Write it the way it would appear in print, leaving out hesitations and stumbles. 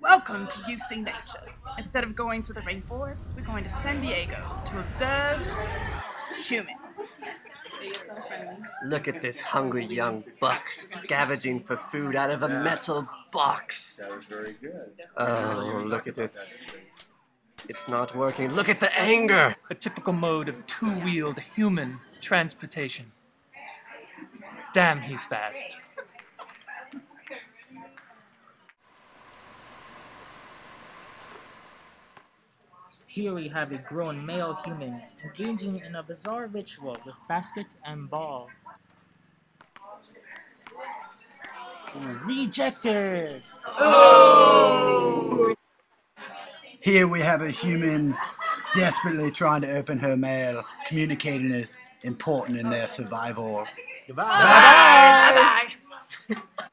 Welcome to UC Nature. Instead of going to the rainforest, we're going to San Diego to observe humans. Look at this hungry young buck scavenging for food out of a metal box. That was very good. Oh, look at it. It's not working. Look at the anger! A typical mode of two-wheeled human transportation. Damn, he's fast. Here we have a grown male human engaging in a bizarre ritual with basket and ball. Rejected! Here we have a human desperately trying to open her mail. Communicating is important in their survival. Goodbye! Bye-bye.